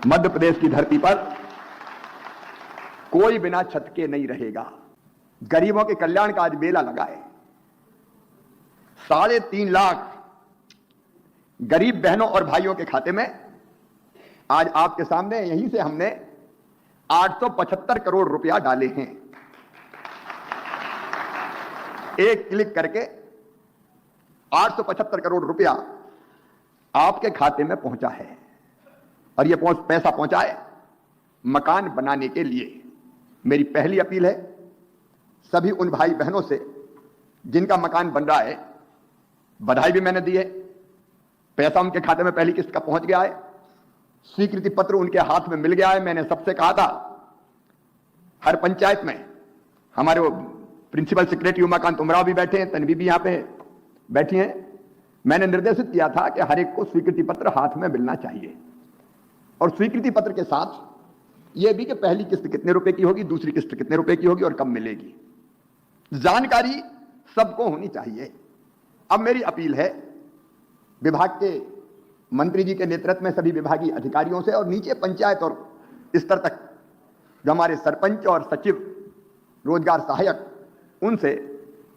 मध्य प्रदेश की धरती पर कोई बिना छत के नहीं रहेगा। गरीबों के कल्याण का आज मेला लगा है। 3.5 लाख गरीब बहनों और भाइयों के खाते में आज आपके सामने यहीं से हमने 875 करोड़ रुपया डाले हैं। एक क्लिक करके 875 करोड़ रुपया आपके खाते में पहुंचा है और यह पैसा पहुंचा है मकान बनाने के लिए। मेरी पहली अपील है सभी उन भाई बहनों से जिनका मकान बन रहा है, बधाई भी मैंने दी है, पैसा उनके खाते में पहली किस्त का पहुंच गया है, स्वीकृति पत्र उनके हाथ में मिल गया है। मैंने सबसे कहा था हर पंचायत में, हमारे वो प्रिंसिपल सेक्रेटरी उमाकांत उमराव भी बैठे हैं, तन्वी भी यहां पे बैठी हैं, मैंने निर्देशित किया था कि हर एक को स्वीकृति पत्र हाथ में मिलना चाहिए और स्वीकृति पत्र के साथ यह भी कि पहली किस्त कितने रुपए की होगी, दूसरी किस्त कितने रुपए की होगी और कब मिलेगी, जानकारी सबको होनी चाहिए। अब मेरी अपील है विभाग के मंत्री जी के नेतृत्व में सभी विभागीय अधिकारियों से और नीचे पंचायत और स्तर तक जो हमारे सरपंच और सचिव, रोजगार सहायक, उनसे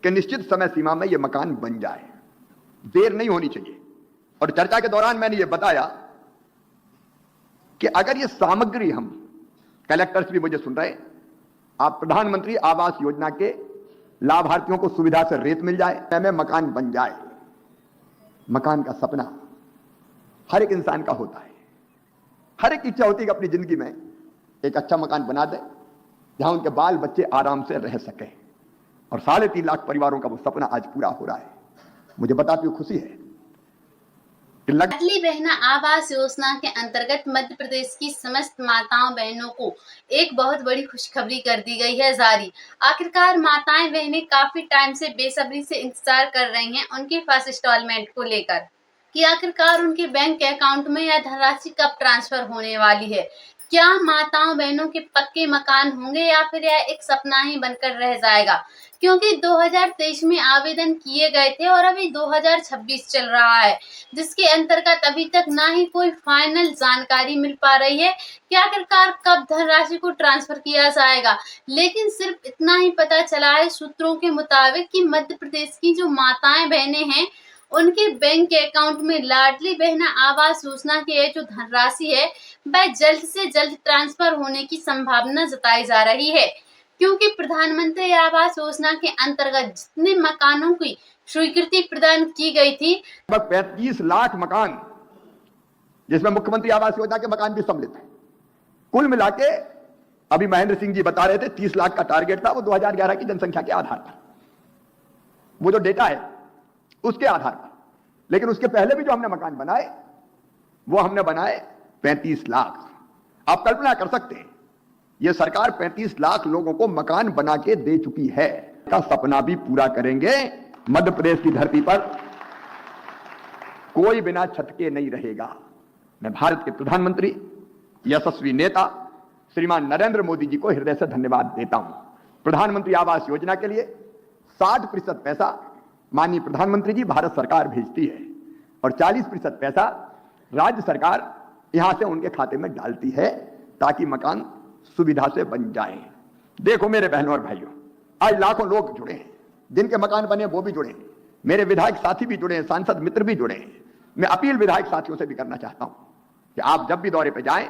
कि निश्चित समय सीमा में यह मकान बन जाए, देर नहीं होनी चाहिए। और चर्चा के दौरान मैंने यह बताया कि अगर यह सामग्री हम, कलेक्टर्स भी मुझे सुन रहे, आप प्रधानमंत्री आवास योजना के लाभार्थियों को सुविधा से रेत मिल जाए, में मकान बन जाए। मकान का सपना हर एक इंसान का होता है, हर एक इच्छा होती है कि अपनी जिंदगी में एक अच्छा मकान बना दे जहां उनके बाल बच्चे आराम से रह सके और 3.5 लाख परिवारों का वो सपना आज पूरा हो रहा है। मुझे बताते हुए खुशी है। लाडली बहना आवास योजना के अंतर्गत मध्य प्रदेश की समस्त माताओं बहनों को एक बहुत बड़ी खुशखबरी कर दी गई है जारी। आखिरकार माताएं बहनें काफी टाइम से बेसब्री से इंतजार कर रही हैं उनके फर्स्ट इंस्टॉलमेंट को लेकर कि आखिरकार उनके बैंक अकाउंट में यह धनराशि कब ट्रांसफर होने वाली है। क्या माताओं बहनों के पक्के मकान होंगे या फिर यह एक सपना ही बनकर रह जाएगा, क्योंकि 2023 में आवेदन किए गए थे और अभी 2026 चल रहा है, जिसके अंतर्गत अभी तक ना ही कोई फाइनल जानकारी मिल पा रही है कि आखिरकार कब धनराशि को ट्रांसफर किया जाएगा। लेकिन सिर्फ इतना ही पता चला है सूत्रों के मुताबिक कि मध्य प्रदेश की जो माताएं बहनें हैं उनके बैंक अकाउंट में लाडली बहना आवास योजना की जो धनराशि है वह जल्द से जल्द ट्रांसफर होने की संभावना जताई जा रही है, क्योंकि प्रधानमंत्री आवास योजना के अंतर्गत जितने मकानों की स्वीकृति प्रदान की गई थी, लगभग 35 लाख मकान, जिसमें मुख्यमंत्री आवास योजना के मकान भी सम्मिलित है, कुल मिलाके अभी महेंद्र सिंह जी बता रहे थे 30 लाख का टारगेट था। वो 2011 की जनसंख्या के आधार पर, वो जो डेटा है उसके आधार पर, लेकिन उसके पहले भी जो हमने मकान बनाए वो हमने बनाए 35 लाख। आप कल्पना कर सकते हैं यह सरकार 35 लाख लोगों को मकान बना के दे चुकी है। का सपना भी पूरा करेंगे। मध्य प्रदेश की धरती पर कोई बिना छत के नहीं रहेगा। मैं भारत के प्रधानमंत्री, यशस्वी नेता श्रीमान नरेंद्र मोदी जी को हृदय से धन्यवाद देता हूं। प्रधानमंत्री आवास योजना के लिए 60% पैसा माननीय प्रधानमंत्री जी भारत सरकार भेजती है और 40% पैसा राज्य सरकार यहां से उनके खाते में डालती है ताकि मकान सुविधा से बन जाए। देखो मेरे बहनों और भाइयों, आज लाखों लोग जुड़े हैं, जिनके मकान बने वो भी जुड़े हैं, मेरे विधायक साथी भी जुड़े हैं, सांसद मित्र भी जुड़े हैं। मैं अपील विधायक साथियों से भी करना चाहता हूं कि आप जब भी दौरे पे जाएं,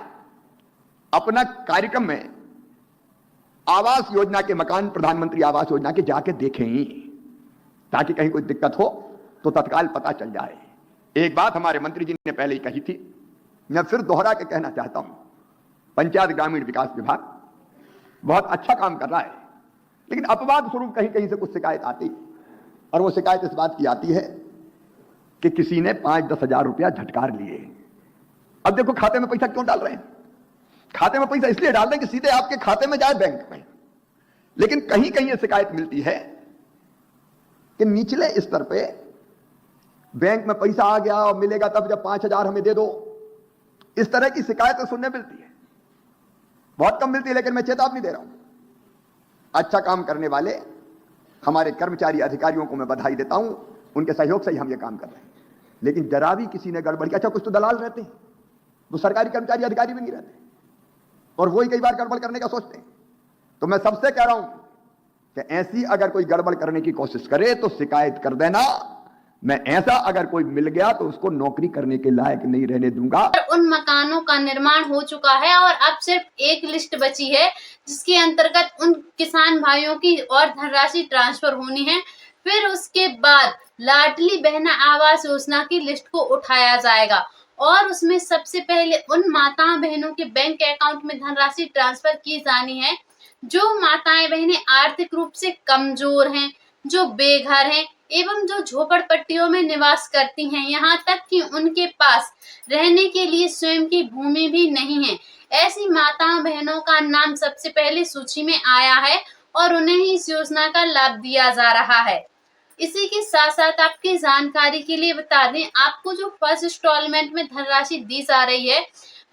अपना कार्यक्रम में आवास योजना के मकान, प्रधानमंत्री आवास योजना के जाके देखें ही, ताकि कहीं कोई दिक्कत हो तो तत्काल पता चल जाए। एक बात हमारे मंत्री जी ने पहले ही कही थी, मैं फिर दोहरा के कहना चाहता हूं, पंचायत ग्रामीण विकास विभाग बहुत अच्छा काम कर रहा है, लेकिन अपवाद स्वरूप कहीं कहीं से कुछ शिकायत आती, और वो शिकायत इस बात की आती है कि किसी ने 5-10 हजार रुपया झटकार लिए। अब देखो खाते में पैसा क्यों डाल रहे हैं? खाते में पैसा इसलिए डाल रहे हैं कि सीधे आपके खाते में जाए बैंक में, लेकिन कहीं कहीं ये शिकायत मिलती है कि निचले स्तर पे बैंक में पैसा आ गया और मिलेगा तब जब 5,000 हमें दे दो, इस तरह की शिकायतें सुनने मिलती है। बहुत कम मिलती है, लेकिन मैं चेतावनी दे रहा हूं, अच्छा काम करने वाले हमारे कर्मचारी अधिकारियों को मैं बधाई देता हूं, उनके सहयोग से ही हम ये काम कर रहे हैं। लेकिन जरा भी किसी ने गड़बड़ किया, अच्छा कुछ तो दलाल रहते हैं, वो सरकारी कर्मचारी अधिकारी भी नहीं रहते और वही कई बार गड़बड़ करने का सोचते हैं। तो मैं सबसे कह रहा हूं कि ऐसी अगर कोई गड़बड़ करने की कोशिश करे तो शिकायत कर देना। मैं ऐसा अगर कोई मिल गया तो उसको नौकरी करने के लायक नहीं रहने दूंगा। उन मकानों का निर्माण हो चुका है और अब सिर्फ एक लिस्ट बची है जिसके अंतर्गत उन किसान भाइयों की और धनराशि ट्रांसफर होनी है। फिर उसके बाद लाडली बहना आवास योजना की लिस्ट को उठाया जाएगा और उसमें सबसे पहले उन माताओं बहनों के बैंक अकाउंट में धनराशि ट्रांसफर की जानी है जो माताएं बहनें आर्थिक रूप से कमजोर हैं, जो बेघर हैं एवं जो झोपड़पट्टियों में निवास करती हैं, यहाँ तक कि उनके पास रहने के लिए स्वयं की भूमि भी नहीं है। ऐसी माताओं बहनों का नाम सबसे पहले सूची में आया है और उन्हें ही इस योजना का लाभ दिया जा रहा है। इसी के साथ साथ आपकी जानकारी के लिए बता दें, आपको जो फर्स्ट इंस्टॉलमेंट में धनराशि दी जा रही है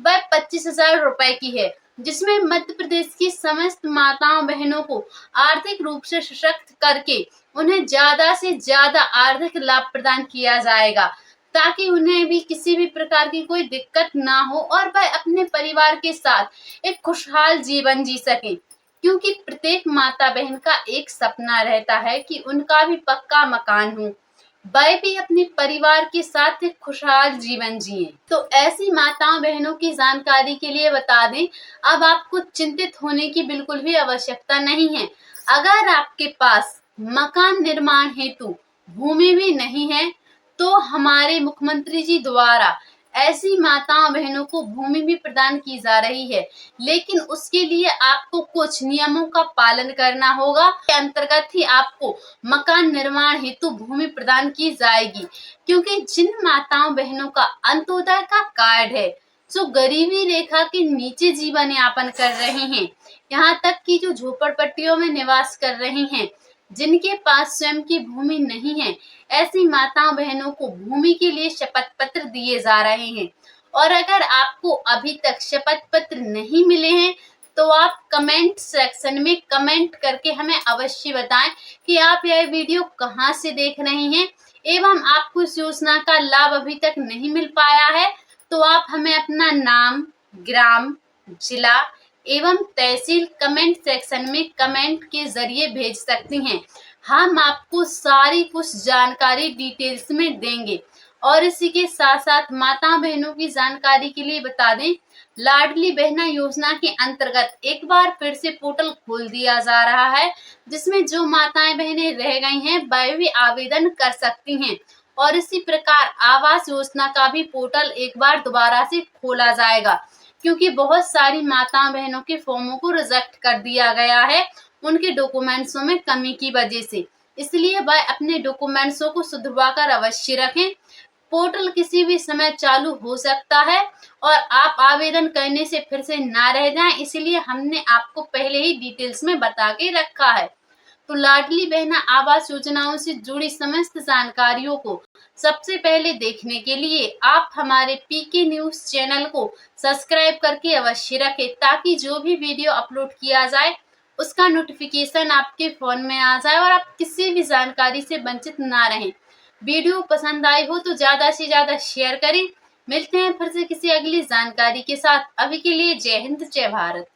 वह 25,000 रुपए की है, जिसमें मध्य प्रदेश की समस्त माताओं बहनों को आर्थिक रूप से सशक्त करके उन्हें ज्यादा से ज्यादा आर्थिक लाभ प्रदान किया जाएगा ताकि उन्हें भी किसी भी प्रकार की कोई दिक्कत ना हो और वह अपने परिवार के साथ एक खुशहाल जीवन जी सके। क्योंकि प्रत्येक माता बहन का एक सपना रहता है कि उनका भी पक्का मकान हो, वह भी अपने परिवार के साथ एक खुशहाल जीवन जिए। तो ऐसी माताओं बहनों की जानकारी के लिए बता दें, अब आपको चिंतित होने की बिल्कुल भी आवश्यकता नहीं है। अगर आपके पास मकान निर्माण हेतु भूमि भी नहीं है तो हमारे मुख्यमंत्री जी द्वारा ऐसी माताओं बहनों को भूमि भी प्रदान की जा रही है, लेकिन उसके लिए आपको कुछ नियमों का पालन करना होगा। के अंतर्गत ही आपको मकान निर्माण हेतु भूमि प्रदान की जाएगी। क्योंकि जिन माताओं बहनों का अंत्योदय का कार्ड है, जो गरीबी रेखा के नीचे जीवन यापन कर रहे हैं, यहाँ तक कि जो झोपड़पट्टियों में निवास कर रहे हैं, जिनके पास स्वयं की भूमि नहीं है, ऐसी माताओं बहनों को भूमि के लिए शपथ पत्र दिए जा रहे हैं। और अगर आपको अभी तक शपथ पत्र नहीं मिले हैं तो आप कमेंट सेक्शन में कमेंट करके हमें अवश्य बताएं कि आप यह वीडियो कहां से देख रहे हैं एवं आपको इस योजना का लाभ अभी तक नहीं मिल पाया है तो आप हमें अपना नाम, ग्राम, जिला एवं तहसील कमेंट सेक्शन में कमेंट के जरिए भेज सकती हैं। हम आपको सारी कुछ जानकारी डिटेल्स में देंगे। और इसी के साथ साथ माता बहनों की जानकारी के लिए बता दें, लाडली बहना योजना के अंतर्गत एक बार फिर से पोर्टल खोल दिया जा रहा है, जिसमें जो माताएं बहनें रह गई हैं वह भी आवेदन कर सकती हैं। और इसी प्रकार आवास योजना का भी पोर्टल एक बार दोबारा से खोला जाएगा, क्योंकि बहुत सारी माताओं बहनों के फॉर्मों को रिजेक्ट कर दिया गया है उनके डॉक्यूमेंट्सों में कमी की वजह से। इसलिए वह अपने डॉक्यूमेंट्सों को सुधरवा कर अवश्य रखें। पोर्टल किसी भी समय चालू हो सकता है और आप आवेदन करने से फिर से ना रह जाएं, इसलिए हमने आपको पहले ही डिटेल्स में बता के रखा है। तो लाडली बहना आवास योजनाओं से जुड़ी समस्त जानकारियों को सबसे पहले देखने के लिए आप हमारे पीके न्यूज चैनल को सब्सक्राइब करके अवश्य रखें, ताकि जो भी वीडियो अपलोड किया जाए उसका नोटिफिकेशन आपके फोन में आ जाए और आप किसी भी जानकारी से वंचित ना रहें। वीडियो पसंद आई हो तो ज्यादा से ज्यादा शेयर करें। मिलते हैं फिर से किसी अगली जानकारी के साथ। अभी के लिए जय हिंद, जय भारत।